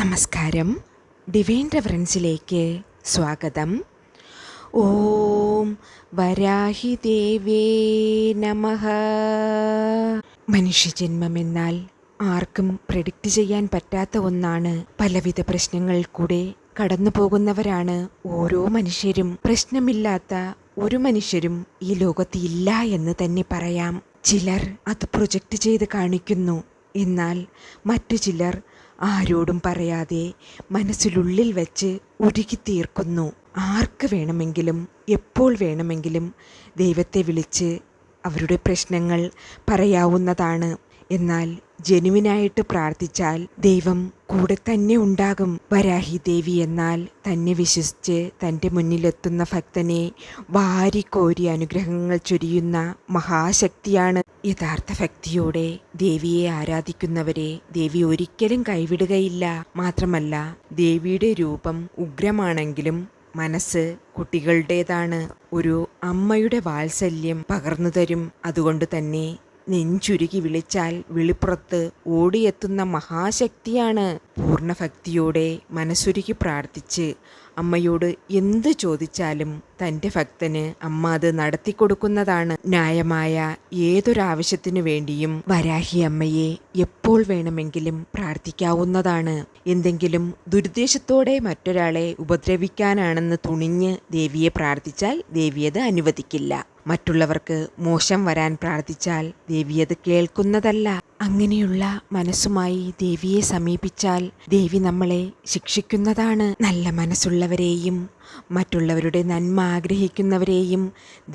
നമസ്കാരം. ഡിവൈൻ റെഫറൻസിലേക്ക് സ്വാഗതം. ഓം വരാഹി ദേവേ നമഃ. മനുഷ്യജന്മമെന്നാൽ ആർക്കും പ്രെഡിക്റ്റ് ചെയ്യാൻ പറ്റാത്ത ഒന്നാണ്. പലവിധ പ്രശ്നങ്ങൾ കൂടെ കടന്നു പോകുന്നവരാണ് ഓരോ മനുഷ്യരും. പ്രശ്നമില്ലാത്ത ഒരു മനുഷ്യരും ഈ ലോകത്ത് ഇല്ല എന്ന് തന്നെ പറയാം. ചിലർ അത് പ്രൊജക്റ്റ് ചെയ്ത് കാണിക്കുന്നു. എന്നാൽ മറ്റു ചിലർ ആരോടും പറയാതെ മനസ്സിനുള്ളിൽ വെച്ച് ഉരുകി തീർക്കുന്നു. ആർക്ക് വേണമെങ്കിലും എപ്പോൾ വേണമെങ്കിലും ദൈവത്തെ വിളിച്ച് അവരുടെ പ്രശ്നങ്ങൾ പറയാവുന്നതാണ്. എന്നാൽ ജെനുവിനായിട്ട് പ്രാർത്ഥിച്ചാൽ ദൈവം കൂടെ തന്നെ ഉണ്ടാകും. വരാഹി ദേവി എന്നാൽ തന്നെ വിശ്വസിച്ച് തൻ്റെ മുന്നിലെത്തുന്ന ഭക്തനെ വാരിക്കോരി അനുഗ്രഹങ്ങൾ ചൊരിയുന്ന മഹാശക്തിയാണ്. യഥാർത്ഥ ഭക്തിയോടെ ദേവിയെ ആരാധിക്കുന്നവരെ ദേവി ഒരിക്കലും കൈവിടുകയില്ല. മാത്രമല്ല, ദേവിയുടെ രൂപം ഉഗ്രമാണെങ്കിലും മനസ്സ് കുട്ടികളുടേതാണ്. ഒരു അമ്മയുടെ വാത്സല്യം പകർന്നു തരും. അതുകൊണ്ട് തന്നെ നെഞ്ചുരുകി വിളിച്ചാൽ വിളിപ്പുറത്ത് ഓടിയെത്തുന്ന മഹാശക്തിയാണ്. പൂർണ്ണഭക്തിയോടെ മനസ്സുരുകി പ്രാർത്ഥിച്ച് അമ്മയോട് എന്ത് ചോദിച്ചാലും തൻ്റെ ഭക്തന് അമ്മ അത് നടത്തിക്കൊടുക്കുന്നതാണ്. ന്യായമായ ഏതൊരാവശ്യത്തിനു വേണ്ടിയും വരാഹി അമ്മയെ എപ്പോൾ വേണമെങ്കിലും പ്രാർത്ഥിക്കാവുന്നതാണ്. എന്തെങ്കിലും ദുരുദ്ദേശത്തോടെ മറ്റൊരാളെ ഉപദ്രവിക്കാനാണെന്ന് തുണിഞ്ഞ് ദേവിയെ പ്രാർത്ഥിച്ചാൽ ദേവി അത് അനുവദിക്കില്ല. മറ്റുള്ളവർക്ക് മോശം വരാൻ പ്രാർത്ഥിച്ചാൽ ദേവി അത് കേൾക്കുന്നതല്ല. അങ്ങനെയുള്ള മനസ്സുമായി ദേവിയെ സമീപിച്ചാൽ ദേവി നമ്മളെ ശിക്ഷിക്കുന്നതാണ്. നല്ല മനസ്സുള്ളവരെയും മറ്റുള്ളവരുടെ നന്മ ആഗ്രഹിക്കുന്നവരെയും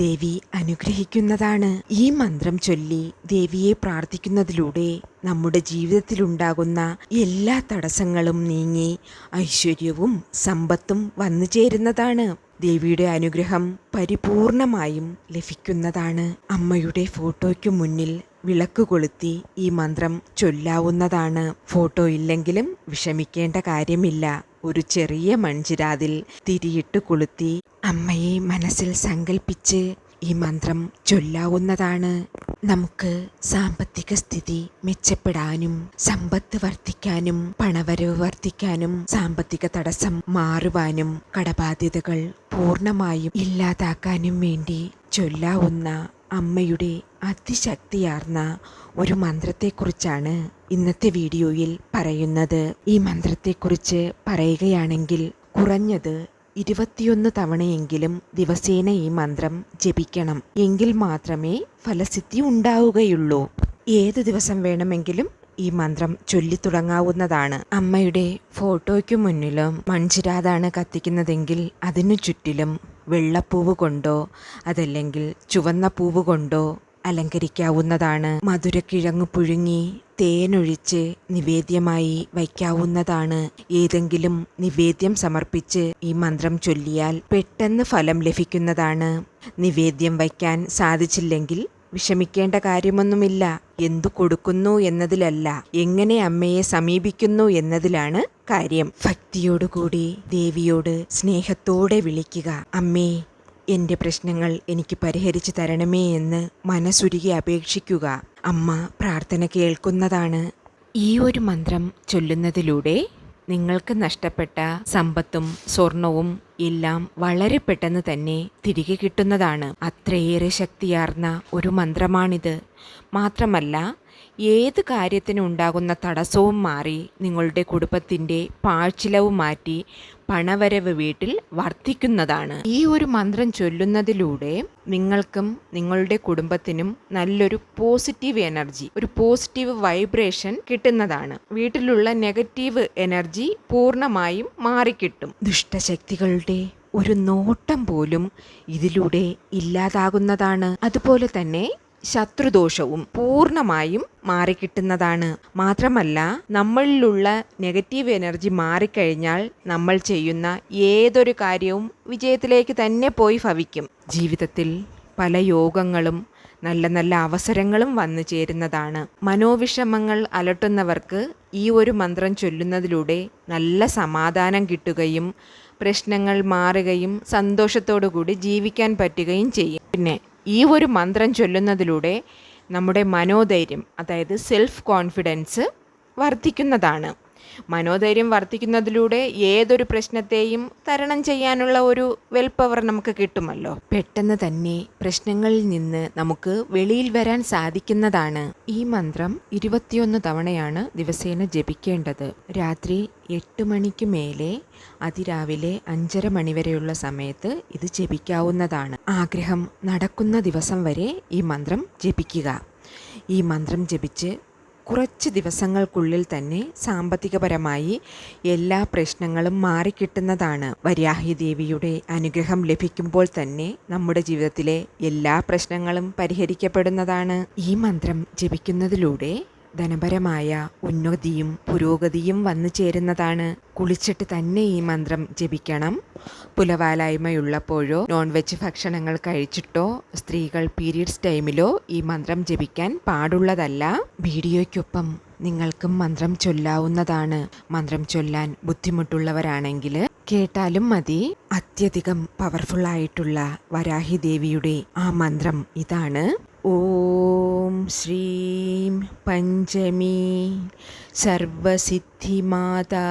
ദേവി അനുഗ്രഹിക്കുന്നതാണ്. ഈ മന്ത്രം ചൊല്ലി ദേവിയെ പ്രാർത്ഥിക്കുന്നതിലൂടെ നമ്മുടെ ജീവിതത്തിലുണ്ടാകുന്ന എല്ലാ തടസ്സങ്ങളും നീങ്ങി ഐശ്വര്യവും സമ്പത്തും വന്നു ചേരുന്നതാണ്. ദേവിയുടെ അനുഗ്രഹം പരിപൂർണമായും ലഭിക്കുന്നതാണ്. അമ്മയുടെ ഫോട്ടോയ്ക്ക് മുന്നിൽ വിളക്ക് കൊളുത്തി ഈ മന്ത്രം ചൊല്ലാവുന്നതാണ്. ഫോട്ടോ ഇല്ലെങ്കിലും വിഷമിക്കേണ്ട കാര്യമില്ല. ഒരു ചെറിയ മൺചിരാതിൽ തിരിയിട്ട് കൊളുത്തി അമ്മയെ മനസ്സിൽ സങ്കല്പിച്ച് ഈ മന്ത്രം ചൊല്ലാവുന്നതാണ്. നമുക്ക് സാമ്പത്തിക സ്ഥിതി മെച്ചപ്പെടാനും സമ്പത്ത് വർദ്ധിക്കാനും പണവരവ് വർദ്ധിക്കാനും സാമ്പത്തിക തടസ്സം മാറുവാനും കടബാധ്യതകൾ പൂർണ്ണമായും ഇല്ലാതാക്കാനും വേണ്ടി ചൊല്ലാവുന്ന അമ്മയുടെ അതിശക്തിയാർന്ന ഒരു മന്ത്രത്തെക്കുറിച്ചാണ് ഇന്നത്തെ വീഡിയോയിൽ പറയുന്നത്. ഈ മന്ത്രത്തെക്കുറിച്ച് പറയുകയാണെങ്കിൽ കുറഞ്ഞത് 21 തവണയെങ്കിലും ദിവസേന ഈ മന്ത്രം ജപിക്കണം. എങ്കിൽ മാത്രമേ ഫലസിദ്ധി ഉണ്ടാവുകയുള്ളൂ. ഏത് ദിവസം വേണമെങ്കിലും ഈ മന്ത്രം ചൊല്ലിത്തുടങ്ങാവുന്നതാണ്. അമ്മയുടെ ഫോട്ടോയ്ക്ക് മുന്നിലും മൺചിരാതാണ് കത്തിക്കുന്നതെങ്കിൽ അതിനു ചുറ്റിലും വെള്ളപ്പൂവ് കൊണ്ടോ അതല്ലെങ്കിൽ ചുവന്ന പൂവ് കൊണ്ടോ അലങ്കരിക്കാവുന്നതാണ്. മധുരക്കിഴങ്ങ് പുഴുങ്ങി തേനൊഴിച്ച് നിവേദ്യമായി വയ്ക്കാവുന്നതാണ്. ഏതെങ്കിലും നിവേദ്യം സമർപ്പിച്ച് ഈ മന്ത്രം ചൊല്ലിയാൽ പെട്ടെന്ന് ഫലം ലഭിക്കുന്നതാണ്. നിവേദ്യം വയ്ക്കാൻ സാധിച്ചില്ലെങ്കിൽ വിഷമിക്കേണ്ട കാര്യമൊന്നുമില്ല. എന്തു കൊടുക്കുന്നു എന്നതിലല്ല, എങ്ങനെ അമ്മയെ സമീപിക്കുന്നു എന്നതിലാണ് കാര്യം. ഭക്തിയോടുകൂടി ദേവിയോട് സ്നേഹത്തോടെ വിളിക്കുക. അമ്മേ, എൻ്റെ പ്രശ്നങ്ങൾ എനിക്ക് പരിഹരിച്ചു തരണമേ എന്ന് മനസ്സുരുകി അപേക്ഷിക്കുക. അമ്മ പ്രാർത്ഥന കേൾക്കുന്നതാണ്. ഈ ഒരു മന്ത്രം ചൊല്ലുന്നതിലൂടെ നിങ്ങൾക്ക് നഷ്ടപ്പെട്ട സമ്പത്തും സ്വർണവും എല്ലാം വളരെ പെട്ടെന്ന് തന്നെ തിരികെ കിട്ടുന്നതാണ്. അത്രയേറെ ശക്തിയാർന്ന ഒരു മന്ത്രമാണിത്. മാത്രമല്ല, ഏത് കാര്യത്തിനുണ്ടാകുന്ന തടസ്സവും മാറി നിങ്ങളുടെ കുടുംബത്തിൻ്റെ പാഴ്ചിലവ് മാറ്റി പണവരവ് വീട്ടിൽ വർദ്ധിക്കുന്നതാണ്. ഈ ഒരു മന്ത്രം ചൊല്ലുന്നതിലൂടെ നിങ്ങൾക്കും നിങ്ങളുടെ കുടുംബത്തിനും നല്ലൊരു പോസിറ്റീവ് എനർജി, ഒരു പോസിറ്റീവ് വൈബ്രേഷൻ കിട്ടുന്നതാണ്. വീട്ടിലുള്ള നെഗറ്റീവ് എനർജി പൂർണ്ണമായും മാറിക്കിട്ടും. ദുഷ്ടശക്തികളുടെ ഒരു നോട്ടം പോലും ഇതിലൂടെ ഇല്ലാതാകുന്നതാണ്. അതുപോലെ തന്നെ ശത്രുദോഷവും പൂർണ്ണമായും മാറിക്കിട്ടുന്നതാണ്. മാത്രമല്ല, നമ്മളിലുള്ള നെഗറ്റീവ് എനർജി മാറിക്കഴിഞ്ഞാൽ നമ്മൾ ചെയ്യുന്ന ഏതൊരു കാര്യവും വിജയത്തിലേക്ക് തന്നെ പോയി ഭവിക്കും. ജീവിതത്തിൽ പല യോഗങ്ങളും നല്ല നല്ല അവസരങ്ങളും വന്നു ചേരുന്നതാണ്. മനോവിഷമങ്ങൾ അലട്ടുന്നവർക്ക് ഈ ഒരു മന്ത്രം ചൊല്ലുന്നതിലൂടെ നല്ല സമാധാനം കിട്ടുകയും പ്രശ്നങ്ങൾ മാറുകയും സന്തോഷത്തോടു കൂടി ജീവിക്കാൻ പറ്റുകയും ചെയ്യും. പിന്നെ ഈ ഒരു മന്ത്രം ചൊല്ലുന്നതിലൂടെ നമ്മുടെ മനോധൈര്യം, അതായത് സെൽഫ് കോൺഫിഡൻസ് വർദ്ധിക്കുന്നതാണ്. മനോധൈര്യം വർദ്ധിക്കുന്നതിലൂടെ ഏതൊരു പ്രശ്നത്തെയും തരണം ചെയ്യാനുള്ള ഒരു വെൽ പവർ നമുക്ക് കിട്ടുമല്ലോ. പെട്ടെന്ന് തന്നെ പ്രശ്നങ്ങളിൽ നിന്ന് നമുക്ക് വെളിയിൽ വരാൻ സാധിക്കുന്നതാണ്. ഈ മന്ത്രം 21 തവണയാണ് ദിവസേന ജപിക്കേണ്ടത്. രാത്രി 8 മണിക്ക് മേലെ അതിരാവിലെ 5:30 മണിവരെയുള്ള സമയത്ത് ഇത് ജപിക്കാവുന്നതാണ്. ആഗ്രഹം നടക്കുന്ന ദിവസം വരെ ഈ മന്ത്രം ജപിക്കുക. ഈ മന്ത്രം ജപിച്ച് കുറച്ച് ദിവസങ്ങൾക്കുള്ളിൽ തന്നെ സാമ്പത്തികപരമായി എല്ലാ പ്രശ്നങ്ങളും മാറിക്കിട്ടുന്നതാണ്. വരാഹി ദേവിയുടെ അനുഗ്രഹം ലഭിക്കുമ്പോൾ തന്നെ നമ്മുടെ ജീവിതത്തിലെ എല്ലാ പ്രശ്നങ്ങളും പരിഹരിക്കപ്പെടുന്നതാണ്. ഈ മന്ത്രം ജപിക്കുന്നതിലൂടെ ധനപരമായ ഉന്നതിയും പുരോഗതിയും വന്നു ചേരുന്നതാണ്. കുളിച്ചിട്ട് തന്നെ ഈ മന്ത്രം ജപിക്കണം. പുലവാലായ്മയുള്ളപ്പോഴോ നോൺ വെജ് ഭക്ഷണങ്ങൾ കഴിച്ചിട്ടോ സ്ത്രീകൾ പീരിയഡ്സ് ടൈമിലോ ഈ മന്ത്രം ജപിക്കാൻ പാടുള്ളതല്ല. വീഡിയോയ്ക്കൊപ്പം നിങ്ങൾക്കും മന്ത്രം ചൊല്ലാവുന്നതാണ്. മന്ത്രം ചൊല്ലാൻ ബുദ്ധിമുട്ടുള്ളവരാണെങ്കിൽ കേട്ടാലും മതി. അത്യധികം പവർഫുള്ളായിട്ടുള്ള വരാഹി ദേവിയുടെ ആ മന്ത്രം ഇതാണ്. ഓം ശ്രീം പഞ്ചമി സർവസിദ്ധിമാതാ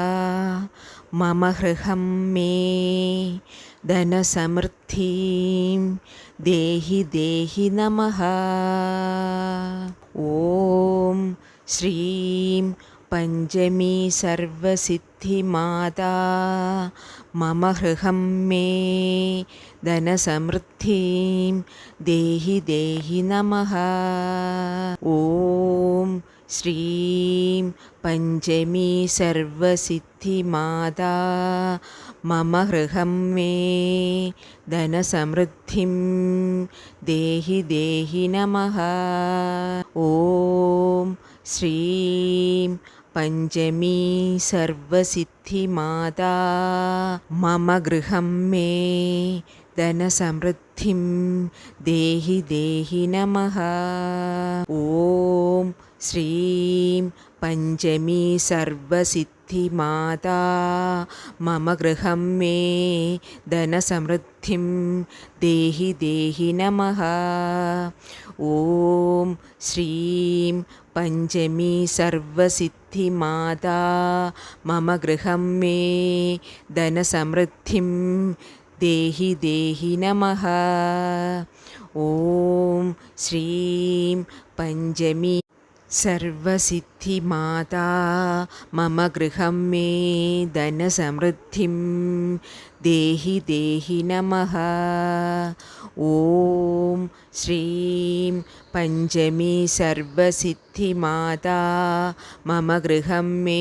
മമ ഹൃഹം മേ ധനസമൃദ്ധിം ദേഹി ദേഹി നമഃ. ഓം ശ്രീം പഞ്ചമി സർവസിദ്ധിമാതാ മമ ഹൃഹം മേ ധനസമൃദ്ധിം ദേഹി ദേഹി നമഃ. ഓം ശ്രീം പഞ്ചമി സർവസിദ്ധിമാതാ മമ ഹൃഹം മേ ധനസമൃദ്ധിം ദേഹി ദേഹി നമഃ. ഓം ശ്രീം പഞ്ചമി സർവസിദ്ധിമാതാ മമ ഗൃഹം മേ ധനസമൃദ്ധിം ദേഹി ദേഹി നമഃ. ഓം ശ്രീം പഞ്ചമി സർവസിദ്ധിമാതാ മമ ഗൃഹം മേ ധനസമൃദ്ധിം ദേഹി ദേഹി നമഃ. ഓം ശ്രീം പഞ്ചമി സർവസിദ്ധിമാതാ മമ ഗൃഹം മേ ധനസമൃദ്ധിം ദേഹി ദേഹി നമഃ. ഓം ശ്രീം പഞ്ചമി സർവസിദ്ധിമാതാ മമ ഗൃഹം മേ ധനസമൃദ്ധിം ദേഹി ദേഹി നമഃ. ഓം ശ്രീം പഞ്ചമി സർവസിദ്ധിമാതാ മമ ഗൃഹം മേ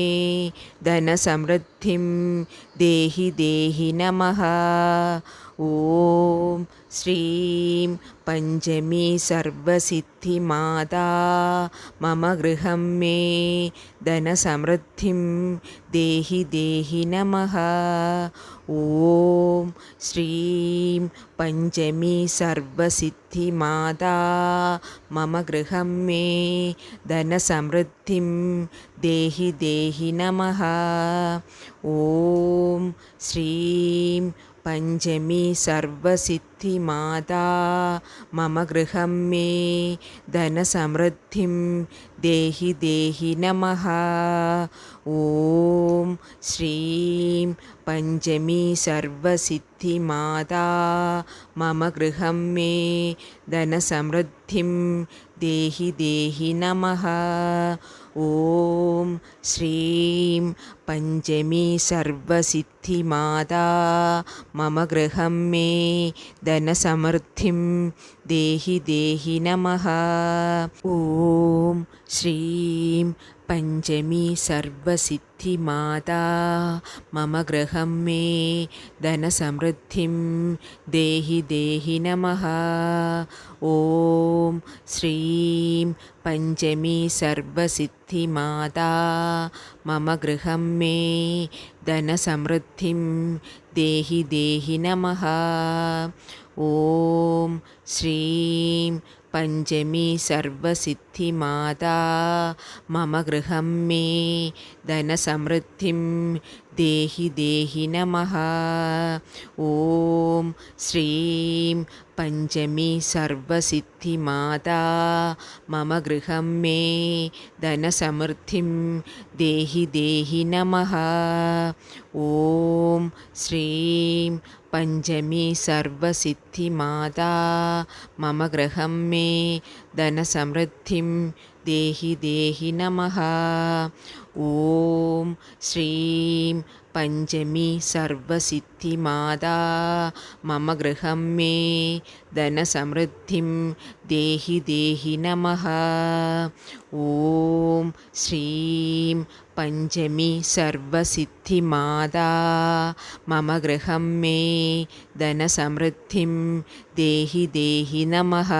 ധനസമൃദ്ധിം ദേഹി ദേഹി നമഃ. ഓം ശ്രീം പഞ്ചമി സർവസിദ്ധിമാതാ മമ ഗൃഹം മേ ധനസമൃദ്ധിം ദേഹി ദേഹി നമഃ. ഓം ശ്രീം പഞ്ചമി സർവസിദ്ധിമാതാ മമ ഗൃഹം മേ ധനസമൃദ്ധിം ദേഹി ദേഹി നമഃ. ഓം ശ്രീം പഞ്ചമി സർവസിദ്ധിമാതാ മമ ഗൃഹം മേ ധനസമൃദ്ധിം ദേഹി ദേഹി നമഃ. ഓം ശ്രീം പഞ്ചമി സർവസിദ്ധിമാതാ മമ ഗൃഹം മേ ധനസമൃദ്ധിം ദേഹി ദേഹി നമഃ. ഓം ശ്രീം പഞ്ചമി സർവസിദ്ധിമാതാ മമ ഗൃഹം മേ ധനസമൃദ്ധിം ദേഹി ദേഹി നമഃ. ഓം ശ്രീം പഞ്ചമി സർവസിദ്ധിമാതാ മമ ഗൃഹം മേ ധനസമൃദ്ധിം ദേഹി ദേഹി നമഃ. ഓം ശ്രീം പഞ്ചമി സർവസിദ്ധിമാതാ മമ ഗൃഹം മേ ധനസമൃദ്ധിം ദേഹി ദേഹി നമഃ. ഓം ശ്രീം പഞ്ചമി സർവസിദ്ധിമാതാ മമ ഗൃഹം മേ ധനസമൃദ്ധിം ദേഹി ദേഹി നമഃ. ഓം ശ്രീം പഞ്ചമി സർവസിദ്ധിമാതാ മമ ഗൃഹം മേ ധനസമൃദ്ധിം ദേഹി ദേഹി നമഃ. ഓം ശ്രീം പഞ്ചമി സർവസിദ്ധിമാതാ മമ ഗൃഹം മേ ധനസമൃദ്ധിം ദേഹി ദേഹി നമഃ. ഓം ശ്രീം പഞ്ചമി സർവസിദ്ധിമാതാ മമ ഗൃഹം മേ ധനസമൃദ്ധിം ദേഹി ദേഹി നമഃ. ഓം ശ്രീം പഞ്ചമി സർവസിദ്ധിമാതാ മമ ഗൃഹം മേ ധനസമൃദ്ധിം ദേഹി ദേഹി നമഃ.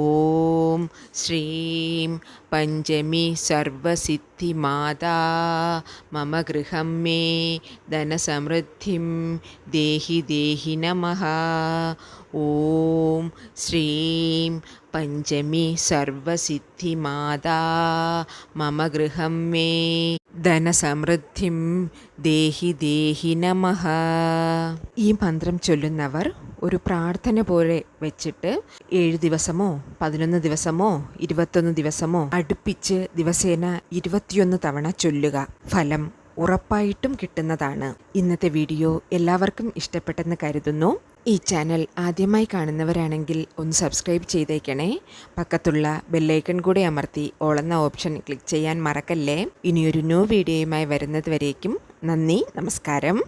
ഓം ശ്രീം പഞ്ചമി സർവസിദ്ധിമാതാ മമ ഗൃഹം മേ ധനസമൃദ്ധിം ദേഹി ദേഹി നമഃ. ഓം ശ്രീം പഞ്ചമി സർവസിദ്ധിമാതാ മമ ഗൃഹം മേ ധനസമൃദ്ധിം ദേഹി ദേഹി നമഃ. ഈ മന്ത്രം ചൊല്ലുന്നവർ ഒരു പ്രാർത്ഥന പോലെ വെച്ചിട്ട് 7 ദിവസമോ 11 ദിവസമോ 21 ദിവസമോ അടുപ്പിച്ച് ദിവസേന 21 തവണ ചൊല്ലുക. ഫലം ഉറപ്പായിട്ടും കിട്ടുന്നതാണ്. ഇന്നത്തെ വീഡിയോ എല്ലാവർക്കും ഇഷ്ടപ്പെട്ടെന്ന് കരുതുന്നു. ഈ ചാനൽ ആദ്യമായി കാണുന്നവരാണെങ്കിൽ ഒന്ന് സബ്സ്ക്രൈബ് ചെയ്തേക്കണേ. പക്കത്തുള്ള ബെല്ലൈക്കൺ കൂടെ അമർത്തി ഓൾ എന്ന ഓപ്ഷൻ ക്ലിക്ക് ചെയ്യാൻ മറക്കല്ലേ. ഇനിയൊരു ന്യൂ വീഡിയോയുമായി വരുന്നത് വരേക്കും നന്ദി, നമസ്കാരം.